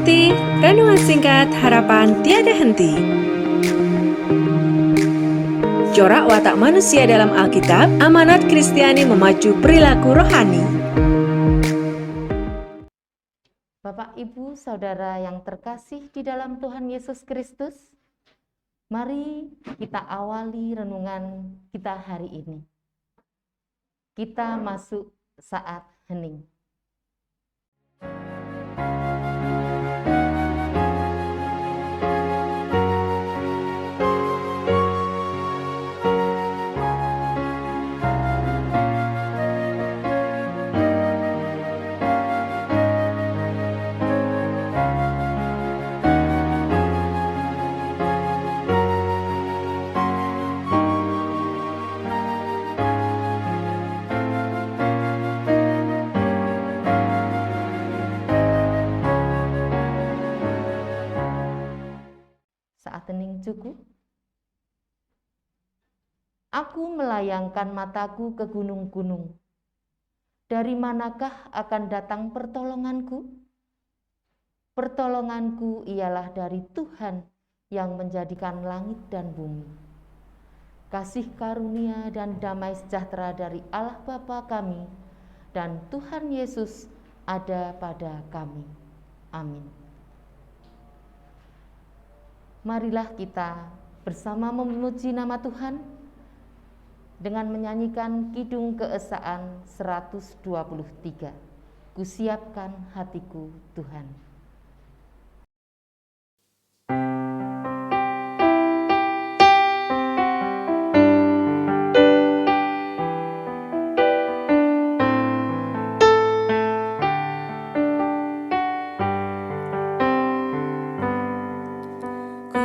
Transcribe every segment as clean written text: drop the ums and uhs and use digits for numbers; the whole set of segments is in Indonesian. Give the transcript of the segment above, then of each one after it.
ikuti renungan singkat harapan tiada henti. Corak watak manusia dalam Alkitab, amanat Kristiani memacu perilaku rohani. Bapak, Ibu, Saudara yang terkasih di dalam Tuhan Yesus Kristus, mari kita awali renungan kita hari ini. Kita masuk saat hening. Saat hening cukup. Aku melayangkan mataku ke gunung-gunung. Dari manakah akan datang pertolonganku? Pertolonganku ialah dari Tuhan yang menjadikan langit dan bumi. Kasih karunia dan damai sejahtera dari Allah Bapa kami dan Tuhan Yesus ada pada kami. Amin. Marilah kita bersama memuji nama Tuhan dengan menyanyikan Kidung Keesaan 123. Kusiapkan hatiku Tuhan.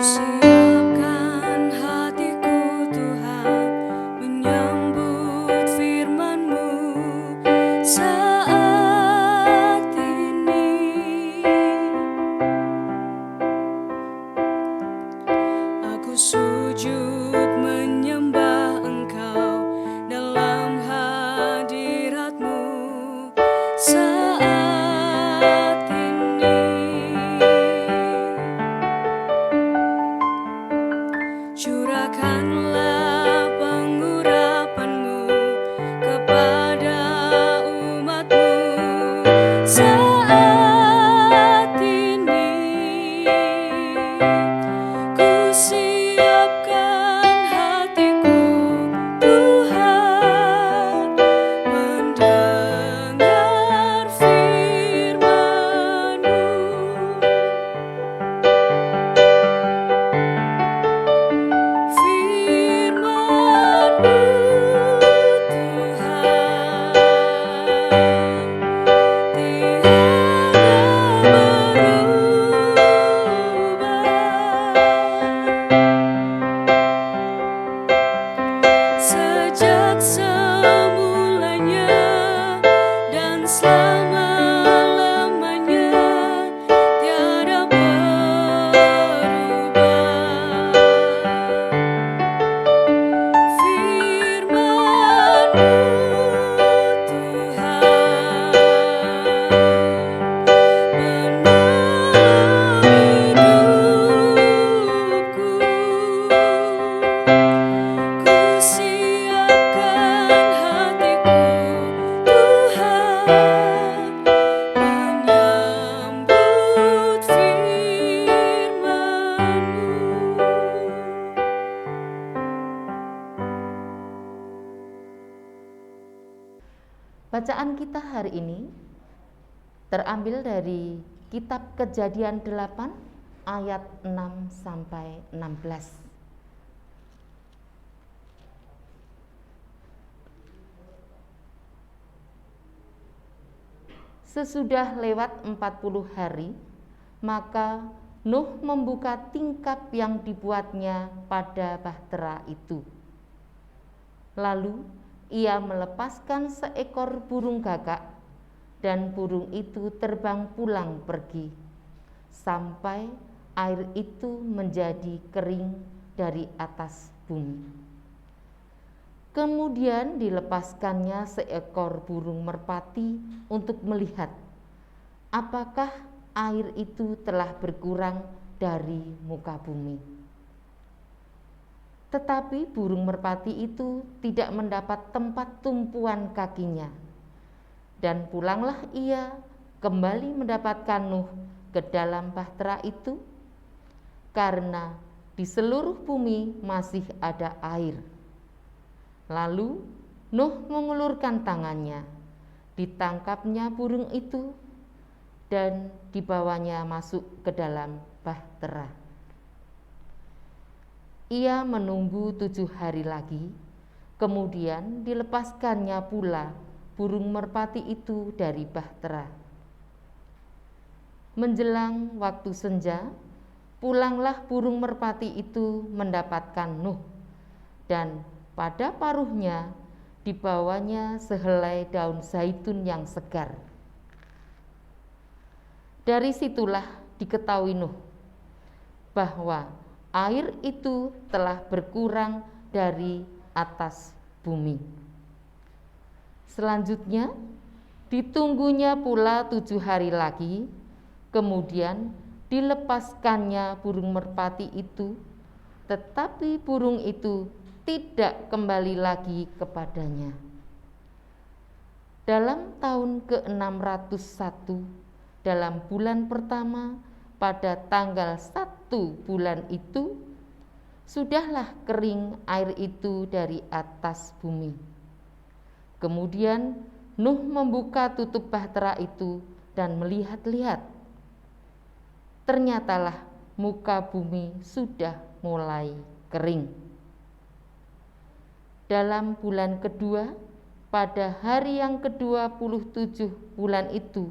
Siapkan hatiku Tuhan, menyambut firman-Mu saat ini. Aku sujud menyembah Engkau dalam hadirat-Mu saat ini. Curahkanlah pengurapan-Mu kepada umat-Mu saat ini. Ku siapkan hatiku Tuhan, mendengar firman-Mu. Sejak semulanya dan selama-lamanya tiada berubah. Firman-Mu Tuhan menolong hidupku. Ku siapkan hatiku Tuhan, menyambut firman-Mu. Bacaan kita hari ini terambil dari Kitab Kejadian 8 ayat 6 sampai 16. Sesudah lewat 40 hari, maka Nuh membuka tingkap yang dibuatnya pada bahtera itu. Lalu ia melepaskan seekor burung gagak, dan burung itu terbang pulang pergi, sampai air itu menjadi kering dari atas bumi. Kemudian dilepaskannya seekor burung merpati untuk melihat apakah air itu telah berkurang dari muka bumi. Tetapi burung merpati itu tidak mendapat tempat tumpuan kakinya. Dan pulanglah ia kembali mendapatkan Nuh ke dalam bahtera itu, karena di seluruh bumi masih ada air. Lalu Nuh mengulurkan tangannya, ditangkapnya burung itu, dan dibawanya masuk ke dalam bahtera. Ia menunggu 7 hari lagi, kemudian dilepaskannya pula burung merpati itu dari bahtera. Menjelang waktu senja, pulanglah burung merpati itu mendapatkan Nuh, dan pada paruhnya dibawanya sehelai daun zaitun yang segar. Dari situlah diketahui Nuh bahwa air itu telah berkurang dari atas bumi. Selanjutnya ditunggunya pula 7 hari lagi, kemudian dilepaskannya burung merpati itu, tetapi burung itu tidak kembali lagi kepadanya. Dalam tahun ke-601, dalam bulan pertama, pada tanggal 1 bulan itu, sudahlah kering air itu dari atas bumi. Kemudian Nuh membuka tutup bahtera itu dan melihat-lihat. Ternyatalah muka bumi sudah mulai kering. Dalam bulan kedua, pada hari yang ke-27 bulan itu,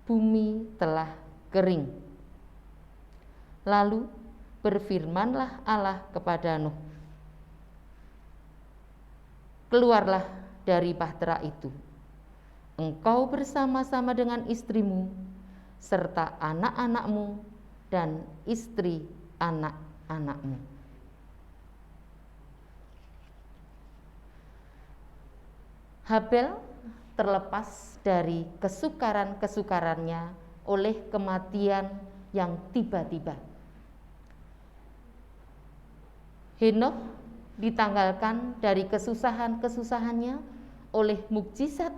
bumi telah kering. Lalu berfirmanlah Allah kepada Nuh, "Keluarlah dari bahtera itu, engkau bersama-sama dengan istrimu, serta anak-anakmu dan istri anak-anakmu." Habel terlepas dari kesukaran-kesukarannya oleh kematian yang tiba-tiba. Henokh ditanggalkan dari kesusahan-kesusahannya oleh mukjizat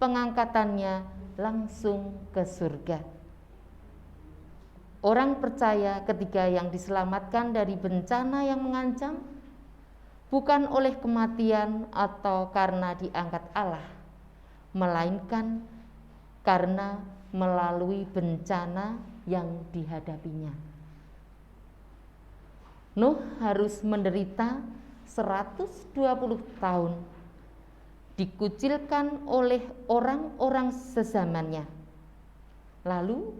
pengangkatannya langsung ke surga. Orang percaya ketika yang diselamatkan dari bencana yang mengancam bukan oleh kematian atau karena diangkat Allah, melainkan karena melalui bencana yang dihadapinya. Nuh harus menderita 120 tahun, dikucilkan oleh orang-orang sezamannya. Lalu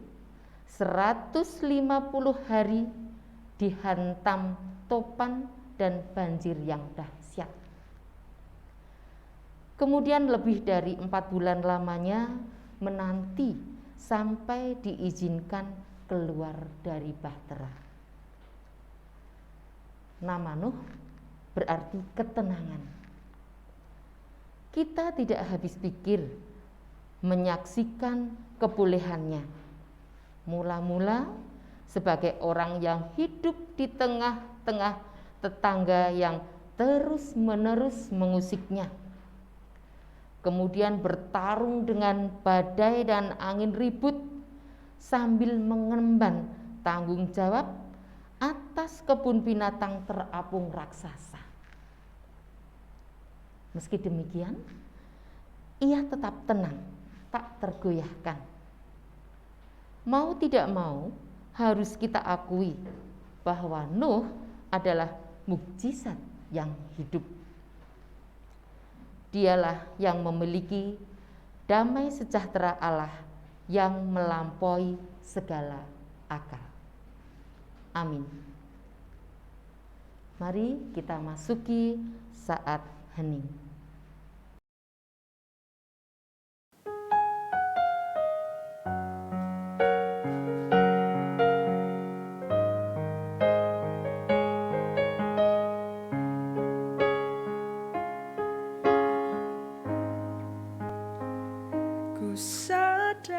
150 hari dihantam topan dan banjir yang dahsyat. Kemudian lebih dari 4 bulan lamanya menanti sampai diizinkan keluar dari bahtera. Nama Nuh berarti ketenangan. Kita tidak habis pikir menyaksikan kebolehannya. Mula-mula sebagai orang yang hidup di tengah-tengah tetangga yang terus-menerus mengusiknya. Kemudian bertarung dengan badai dan angin ribut sambil mengemban tanggung jawab atas kebun binatang terapung raksasa. Meski demikian, ia tetap tenang, tak tergoyahkan. Mau tidak mau, harus kita akui bahwa Nuh adalah mukjizat yang hidup. Dialah yang memiliki damai sejahtera Allah yang melampaui segala akal. Amin. Mari kita masuki saat hening. Ku sadar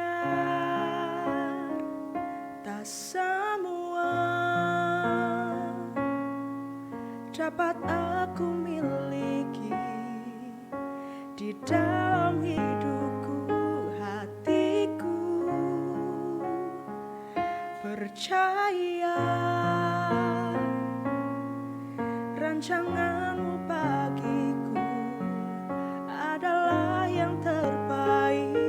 dapat aku miliki di dalam hidupku, hatiku percaya rancanganmu bagiku adalah yang terbaik.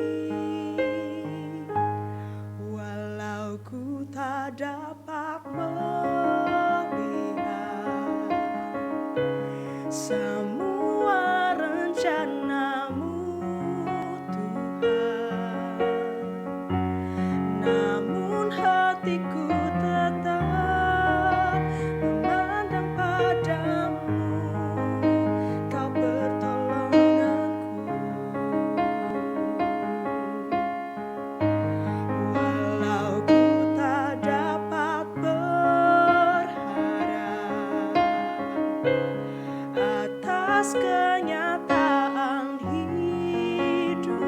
Walau ku tak dapat melihat semua rencanamu, Tuhan, namun hatiku tetap memandang padamu. Kau pertolonganku. Walau ku tak dapat berharap atas kenyataan hidupku,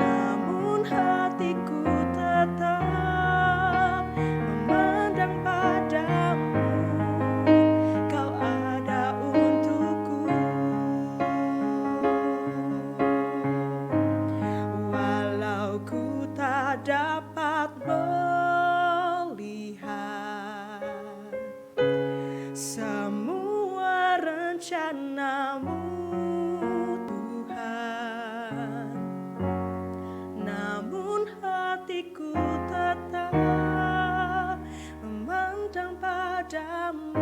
namun hatiku tetap memandang padamu. Kau ada untukku. Walau ku tak dapat melihat semua rencanamu, Tuhan, namun hatiku tetap memandang padamu.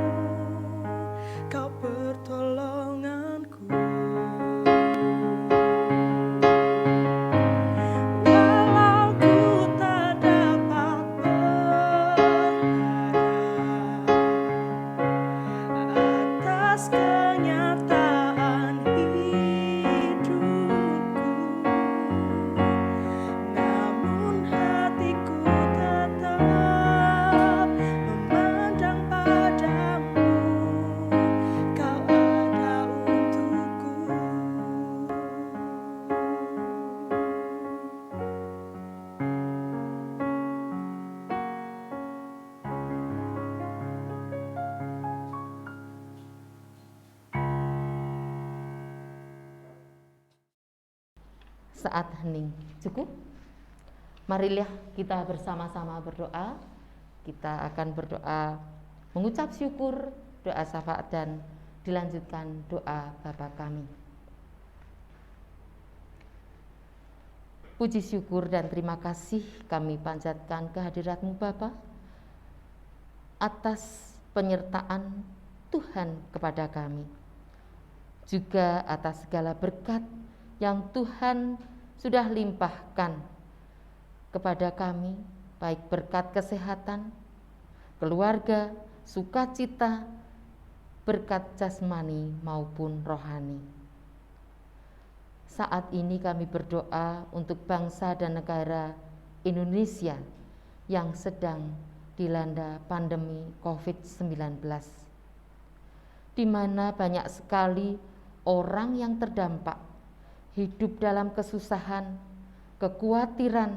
Kau pertolonganku. Walau ku tak dapat berharap atas kenyataan hidupku, namun hatiku tetap memandang padamu. Kau ada untukku. Saat hening cukup. Marilah kita bersama-sama berdoa. Kita akan berdoa mengucap syukur, doa syafaat, dan dilanjutkan doa Bapa kami. Puji syukur dan terima kasih kami panjatkan kehadirat-Mu Bapa atas penyertaan Tuhan kepada kami, juga atas segala berkat yang Tuhan sudah limpahkan kepada kami, baik berkat kesehatan, keluarga, sukacita, berkat jasmani maupun rohani. Saat ini kami berdoa untuk bangsa dan negara Indonesia yang sedang dilanda pandemi COVID-19, di mana banyak sekali orang yang terdampak, hidup dalam kesusahan, kekhawatiran,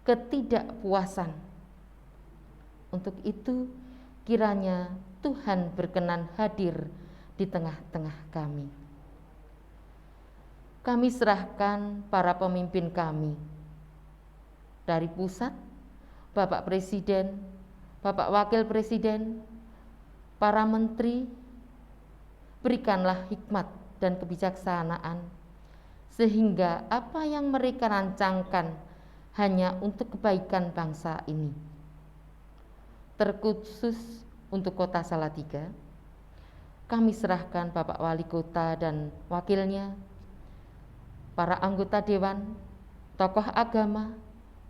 ketidakpuasan. Untuk itu, kiranya Tuhan berkenan hadir di tengah-tengah kami. Kami serahkan para pemimpin kami, dari pusat, Bapak Presiden, Bapak Wakil Presiden, para menteri, berikanlah hikmat dan kebijaksanaan, sehingga apa yang mereka rancangkan hanya untuk kebaikan bangsa ini. Terkhusus untuk Kota Salatiga, kami serahkan Bapak Wali Kota dan wakilnya, para anggota dewan, tokoh agama,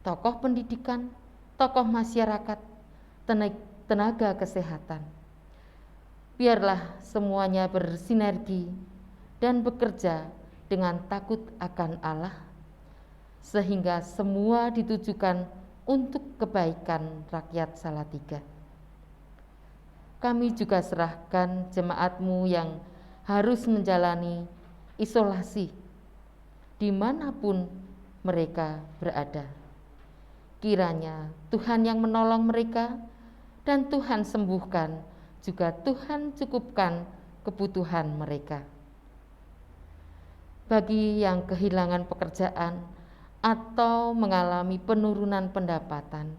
tokoh pendidikan, tokoh masyarakat, tenaga kesehatan. Biarlah semuanya bersinergi dan bekerja dengan takut akan Allah, sehingga semua ditujukan untuk kebaikan rakyat Salatiga. Kami juga serahkan jemaat-Mu yang harus menjalani isolasi dimanapun mereka berada. Kiranya Tuhan yang menolong mereka dan Tuhan sembuhkan, juga Tuhan cukupkan kebutuhan mereka. Bagi yang kehilangan pekerjaan atau mengalami penurunan pendapatan,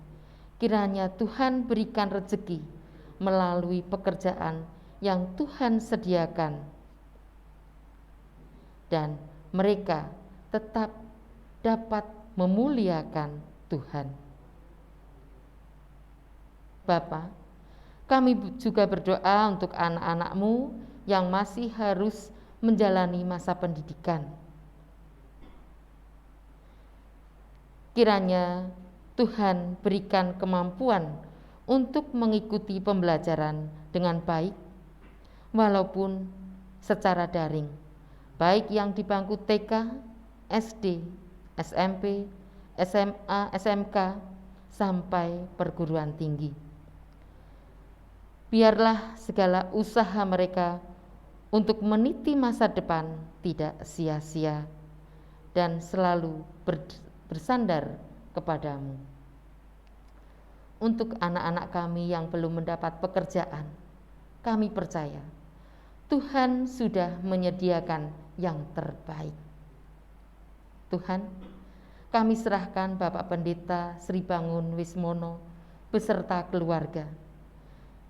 kiranya Tuhan berikan rezeki melalui pekerjaan yang Tuhan sediakan, dan mereka tetap dapat memuliakan Tuhan. Bapa, kami juga berdoa untuk anak-anak-Mu yang masih harus menjalani masa pendidikan. Kiranya Tuhan berikan kemampuan untuk mengikuti pembelajaran dengan baik, walaupun secara daring, baik yang di bangku TK, SD, SMP, SMA, SMK, sampai perguruan tinggi. Biarlah segala usaha mereka untuk meniti masa depan tidak sia-sia dan selalu bersandar kepadamu. Untuk anak-anak kami yang belum mendapat pekerjaan, kami percaya Tuhan sudah menyediakan yang terbaik. Tuhan, kami serahkan Bapak Pendeta Sri Bangun Wismono beserta keluarga.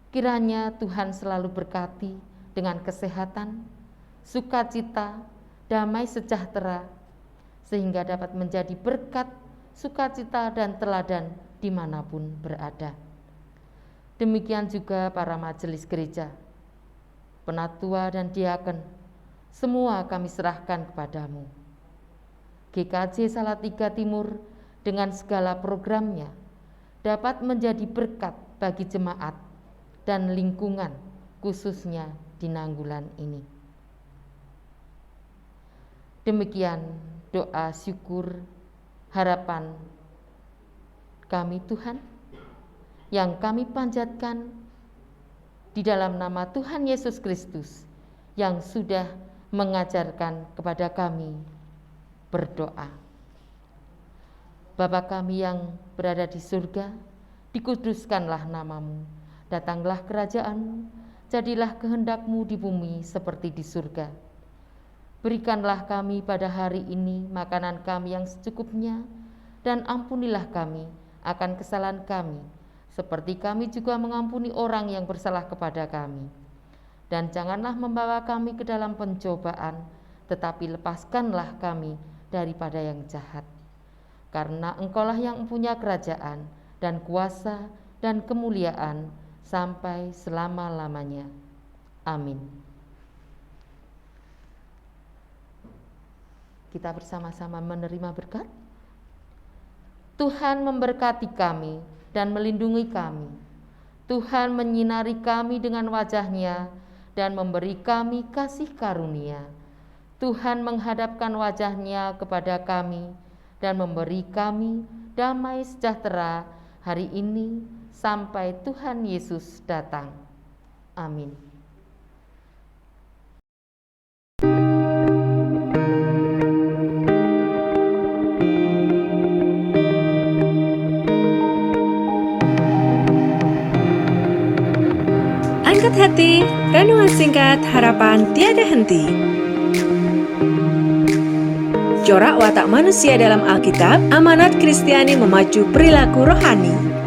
Kiranya Tuhan selalu berkati dengan kesehatan, sukacita, damai sejahtera, sehingga dapat menjadi berkat, sukacita, dan teladan dimanapun berada. Demikian juga para majelis gereja, penatua dan diaken, semua kami serahkan kepadamu. GKJ Salatiga Timur dengan segala programnya dapat menjadi berkat bagi jemaat dan lingkungan, khususnya di Nanggulan ini. Demikian doa syukur harapan kami Tuhan, yang kami panjatkan di dalam nama Tuhan Yesus Kristus yang sudah mengajarkan kepada kami berdoa. Bapa kami yang berada di surga, dikuduskanlah namamu, datanglah kerajaanmu, jadilah kehendak-Mu di bumi seperti di surga. Berikanlah kami pada hari ini makanan kami yang secukupnya, dan ampunilah kami akan kesalahan kami, seperti kami juga mengampuni orang yang bersalah kepada kami. Dan janganlah membawa kami ke dalam pencobaan, tetapi lepaskanlah kami daripada yang jahat. Karena Engkaulah yang mempunyai kerajaan dan kuasa dan kemuliaan sampai selama-lamanya. Amin. Kita bersama-sama menerima berkat. Tuhan memberkati kami dan melindungi kami. Tuhan menyinari kami dengan wajah-Nya dan memberi kami kasih karunia. Tuhan menghadapkan wajah-Nya kepada kami dan memberi kami damai sejahtera hari ini sampai Tuhan Yesus datang. Amin. Angkat hati, renungan singkat harapan tiada henti. Corak watak manusia dalam Alkitab, amanat Kristiani memacu perilaku rohani.